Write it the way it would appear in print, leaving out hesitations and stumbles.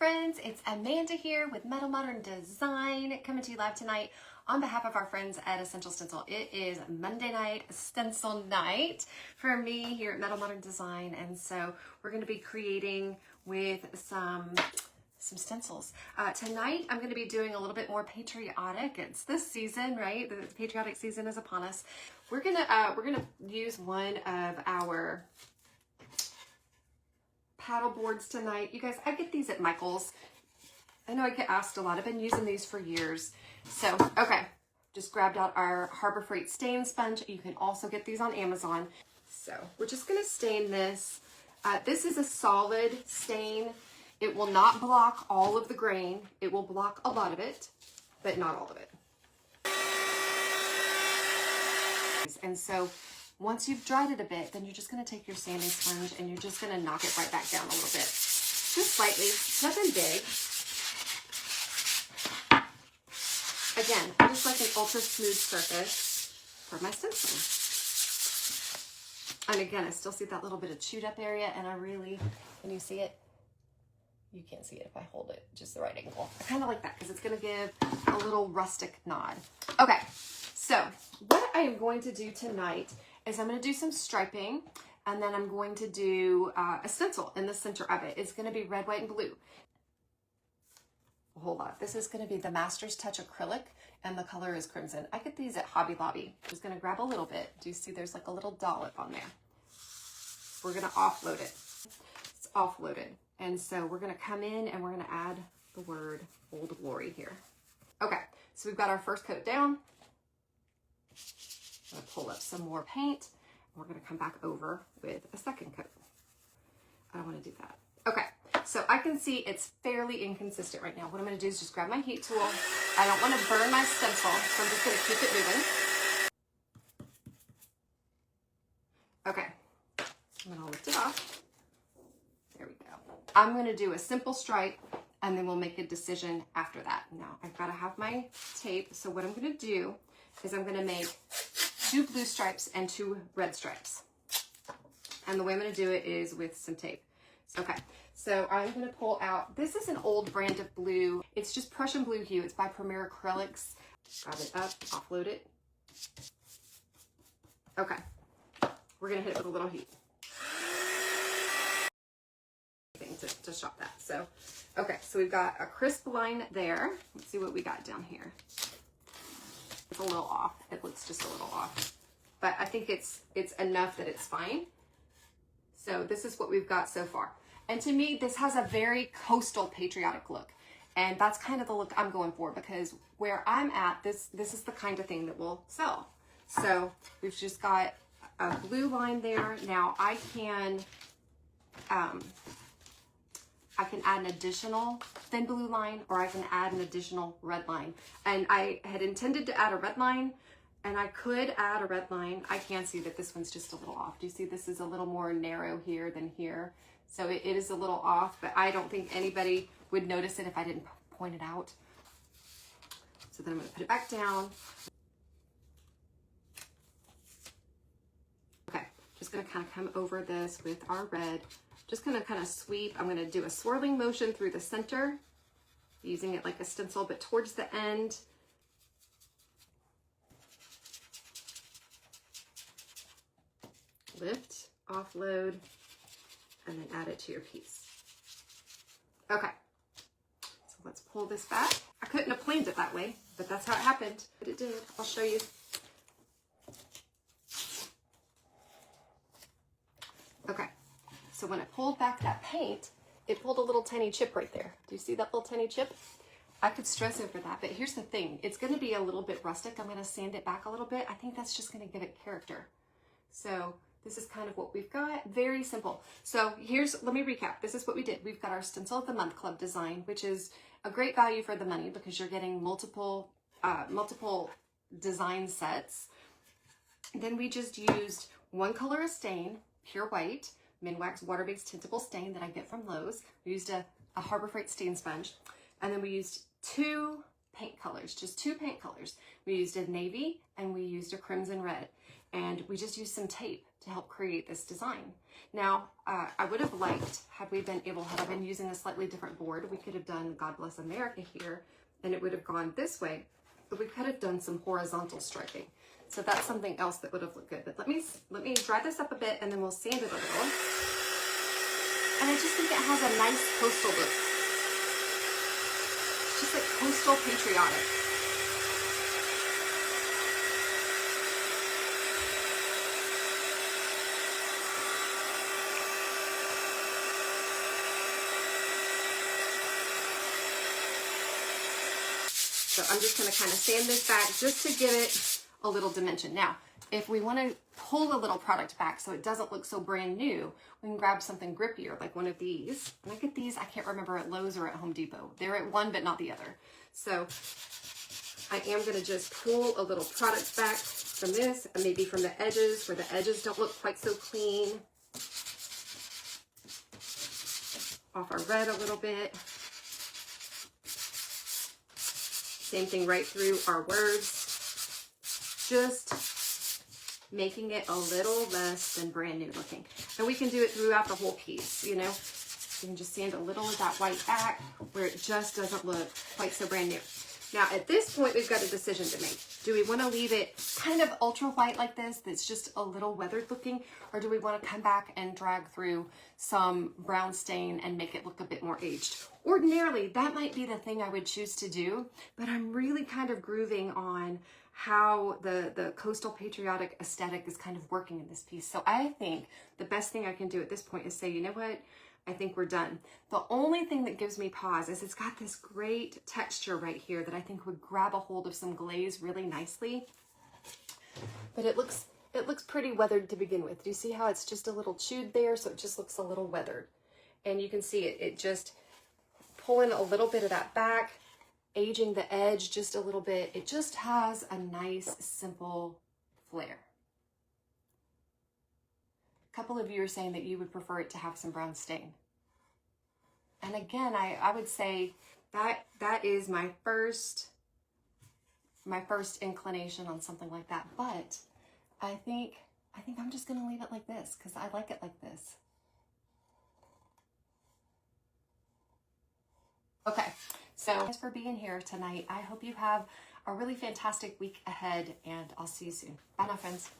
friends, it's Amanda here with Mettle Modern Design, coming to you live tonight on behalf of our friends at Essential Stencil. It is Monday night stencil night for me here at Mettle Modern Design, and so we're going to be creating with some stencils. Tonight I'm going to be doing a little bit more patriotic. It's this season, right? The patriotic season is upon us. We're gonna use one of our paddle boards tonight. You guys, I get these at Michael's. I know I get asked a lot. I've been using these for years. So, okay, just grabbed out our Harbor Freight stain sponge. You can also get these on Amazon. So we're just gonna stain this. This is a solid stain. It will not block all of the grain. It will block a lot of it, but not all of it. And so once you've dried it a bit, then you're just going to take your sanding sponge and you're just going to knock it right back down a little bit. Just slightly, nothing big. Again, I just like an ultra smooth surface for my stenciling. And again, I still see that little bit of chewed up area, and I really, can you see it? You can't see it if I hold it just the right angle. I kind of like that because it's going to give a little rustic nod. Okay, so what I am going to do tonight is I'm going to do some striping, and then I'm going to do a stencil in the center of it. It's going to be red, white, and blue. A whole lot. This is going to be the Master's Touch acrylic, and the color is crimson. I get these at Hobby Lobby. I'm just going to grab a little bit. Do you see there's like a little dollop on there? We're going to offload it. It's offloaded. And so we're going to come in and we're going to add the word Old Glory here. Okay, so we've got our first coat down. I'm going to pull up some more paint. We're going to come back over with a second coat. I don't want to do that. Okay, so I can see it's fairly inconsistent right now. What I'm going to do is just grab my heat tool. I don't want to burn my stencil, so I'm just going to keep it moving. Okay, I'm going to lift it off. There we go. I'm going to do a simple stripe, and then we'll make a decision after that. Now, I've got to have my tape, so what I'm going to do is I'm going to make 2 blue stripes and 2 red stripes. And the way I'm going to do it is with some tape. Okay, so I'm going to pull out, this is an old brand of blue. It's just Prussian Blue Hue. It's by Premier Acrylics. Grab it up, offload it. Okay, we're going to hit it with a little heat to shop that. So, okay, so we've got a crisp line there. Let's see what we got down here. It's a little off. It looks just a little off, but I think it's enough that it's fine. So this is what we've got so far. And to me, this has a very coastal patriotic look. And that's kind of the look I'm going for, because where I'm at, this is the kind of thing that will sell. So we've just got a blue line there. Now I can add an additional thin blue line, or I can add an additional red line. And I had intended to add a red line, and I could add a red line. I can see that this one's just a little off. Do you see this is a little more narrow here than here? So it is a little off, but I don't think anybody would notice it if I didn't point it out. So then I'm gonna put it back down. Okay, just gonna kind of come over this with our red. Just gonna kind of sweep. I'm gonna do a swirling motion through the center, using it like a stencil, but towards the end. Lift, offload, and then add it to your piece. Okay, so let's pull this back. I couldn't have planned it that way, but that's how it happened. But it did. I'll show you. Okay. So when I pulled back that paint, it pulled a little tiny chip right there. Do you see that little tiny chip? I could stress over that, but here's the thing. It's going to be a little bit rustic. I'm going to sand it back a little bit. I think that's just going to give it character. So this is kind of what we've got. Very simple. So let me recap. This is what we did. We've got our Stencil of the Month Club design, which is a great value for the money because you're getting multiple design sets. Then we just used 1 color of stain, pure white, Minwax water-based tintable stain that I get from Lowe's. We used a Harbor Freight stain sponge. And then we used 2 paint colors, just 2 paint colors. We used a navy and we used a crimson red. And we just used some tape to help create this design. Now, I would have liked, had we been able, had I been using a slightly different board, we could have done God Bless America here, and it would have gone this way, but we could have done some horizontal striking. So that's something else that would have looked good. But let me dry this up a bit, and then we'll sand it a little. And I just think it has a nice coastal look. It's just like coastal patriotic. So I'm just going to kind of sand this back just to give it a little dimension. Now, if we want to pull a little product back so it doesn't look so brand new, we can grab something grippier like one of these. And I get these, I can't remember, at Lowe's or at Home Depot. They're at one but not the other. So I am going to just pull a little product back from this, and maybe from the edges where the edges don't look quite so clean. Off our red a little bit. Same thing right through our words. Just making it a little less than brand new looking. And we can do it throughout the whole piece, you know. You can just sand a little of that white back where it just doesn't look quite so brand new. Now at this point, we've got a decision to make. Do we want to leave it kind of ultra white like this, that's just a little weathered looking, or do we want to come back and drag through some brown stain and make it look a bit more aged? Ordinarily, that might be the thing I would choose to do, but I'm really kind of grooving on how the coastal patriotic aesthetic is kind of working in this piece. So I think the best thing I can do at this point is say, you know what? I think we're done. The only thing that gives me pause is it's got this great texture right here that I think would grab a hold of some glaze really nicely. But it looks pretty weathered to begin with. Do you see how it's just a little chewed there? So it just looks a little weathered. And you can see it just pulling a little bit of that back, aging the edge just a little bit. It just has a nice, simple flair. A couple of you are saying that you would prefer it to have some brown stain. And again, I would say that is my first inclination on something like that. But I think I'm just gonna leave it like this because I like it like this. Okay, so thanks for being here tonight. I hope you have a really fantastic week ahead, and I'll see you soon. Bye now, friends.